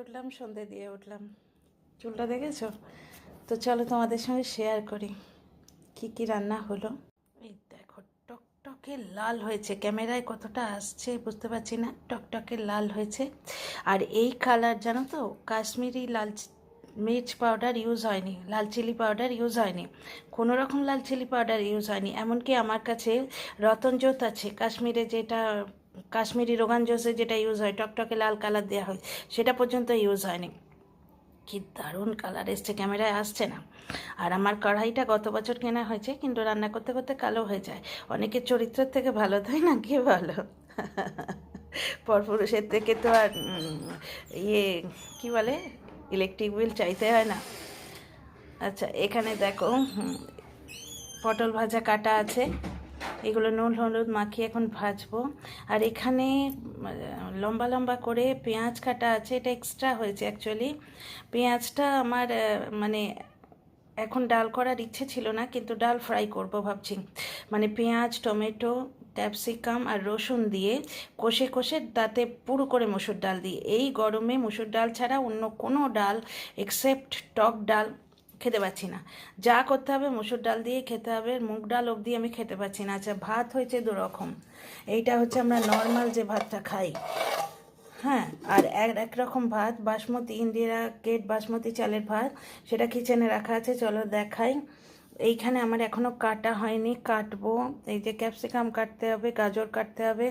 উঠলাম, সন্ধে দিয়ে উঠলাম। চুলটা দেখেছো? তো চলো তোমাদের সঙ্গে শেয়ার করি কি কি রান্না হলো। এই দেখো, টকটকে লাল হয়েছে। ক্যামেরায় কতটা আসছে বুঝতে পারছি না, টকটকে লাল হয়েছে। আর এই কালার জানো তো, কাশ্মীরি লাল মির্চ পাউডার ইউজ হয়নি, লাল চিলি পাউডার ইউজ হয়নি, কোনো রকম লাল চিলি পাউডার ইউজ হয়নি। এমনকি আমার কাছে রতনজোত আছে, কাশ্মীরে যেটা কাশ্মীরি রোগান জোসে যেটা ইউজ হয়, টকটকে লাল কালার দেওয়া হয়, সেটা পর্যন্ত ইউজ হয়নি। কি দারুণ কালার এসছে, ক্যামেরায় আসছে না। আর আমার কড়াইটা গত বছর কেনা হয়েছে, কিন্তু রান্না করতে করতে কালো হয়ে যায়। অনেকের চরিত্রের থেকে ভালো, তাই না? কি ভালো পরপুরুষের থেকে তো আর ইয়ে কি বলে, ইলেকট্রিক বিল চাইতে হয় না। আচ্ছা, এখানে দেখো পটল ভাজা কাটা আছে, এগুলো নুন হলুদ মাখিয়ে এখন ভাজবো। আর এখানে লম্বা লম্বা করে পেঁয়াজ কাটা আছে, এটা এক্সট্রা হয়েছে অ্যাকচুয়ালি। পেঁয়াজটা আমার মানে এখন ডাল করার ইচ্ছে ছিল না, কিন্তু ডাল ফ্রাই করব ভাবছি। মানে পেঁয়াজ, টমেটো, ক্যাপসিকাম আর রসুন দিয়ে কষে কষে তাতে পুরো করে মসুর ডাল দিই। এই গরমে মসুর ডাল ছাড়া অন্য কোনো ডাল এক্সেপ্ট টক ডাল খেতে পাচ্ছি না। যা করতে হবে মসুর ডাল দিয়ে খেতে হবে, মুগ ডাল অবধি আমি খেতে পাচ্ছি না। আচ্ছা, ভাত হয়েছে দু রকম। এইটা হচ্ছে আমরা নর্মাল যে ভাতটা খাই, হ্যাঁ। আর এক রকম ভাত বাসমতি, ইন্ডিয়া গেট বাসমতি চালের ভাত, সেটা কিচেনে রাখা আছে, চলো দেখাই। এইখানে আমার এখনও কাটা হয়নি, কাটবো। এই যে ক্যাপসিকাম কাটতে হবে, গাজর কাটতে হবে,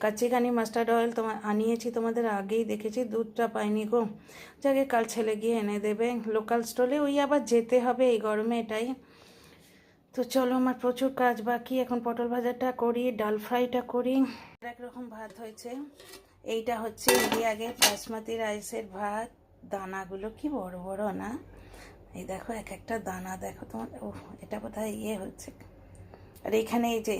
কাচ্চিঘানি মাস্টার্ড অয়েল আনিয়েছি, তোমাদের আগেই দেখেছি, দুধটা পাইনি গো। যাকে কাল ছেলে গিয়ে এনে দেবে লোকাল স্টোরে, ওই আবার যেতে হবে এই গরমে, এটাই। তো চলো, আমার প্রচুর কাজ বাকি। এখন পটল ভাজাটা করি, ডাল ফ্রাইটা করি। একরকম ভাত হয়েছে, এইটা হচ্ছে ইন্ডিয়া গেট বাসমতি রাইসের ভাত। দানাগুলো কি বড় বড় না, এই দেখো এক একটা দানা দেখো তোমার। ও, এটা বোধহয় ইয়ে হচ্ছে। আর এইখানে এই যে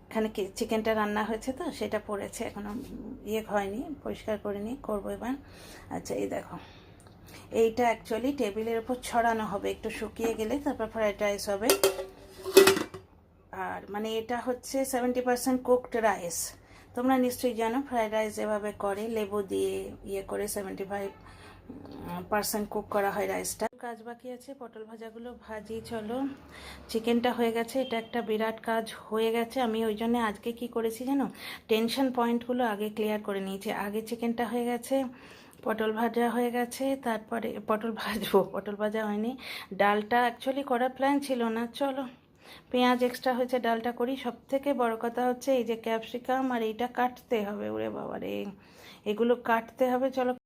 এখানে কি চিকেনটা রান্না হয়েছে, তো সেটা পড়েছে, এখনো ইয়ে হয়নি, পরিষ্কার করিনি, করবো এবার। আচ্ছা, এই দেখো, এইটা অ্যাকচুয়ালি টেবিলের ওপর ছড়ানো হবে, একটু শুকিয়ে গেলে তারপর ফ্রাইড রাইস হবে। আর মানে এটা হচ্ছে 70% কুকড রাইস। তোমরা নিশ্চয়ই জানো ফ্রাইড রাইস যেভাবে করে, লেবু দিয়ে ইয়ে করে 75% কুক করা হয় রাইসটা। কাজ বাকি আছে, পটল ভাজাগুলো ভাজি। চলো, চিকেনটা হয়ে গেছে, এটা একটা বিরাট কাজ হয়ে গেছে। আমি ওই জন্য আজকে কি করেছি জানো, টেনশন পয়েন্টগুলো আগে ক্লিয়ার করে নিয়েছি। আগে চিকেনটা হয়ে গেছে, পটল ভাজা হয়ে গেছে, তারপরে পটল ভাজবো, পটল ভাজা হয়নি। ডালটা অ্যাকচুয়ালি করার প্ল্যান ছিল না, চলো পেঁয়াজ এক্সট্রা হয়েছে, ডালটা করি। সব থেকে বড় কথা হচ্ছে এই যে ক্যাপসিকাম আর এইটা কাটতে হবে, ওরে বাবা রে, এগুলো কাটতে হবে। চলো।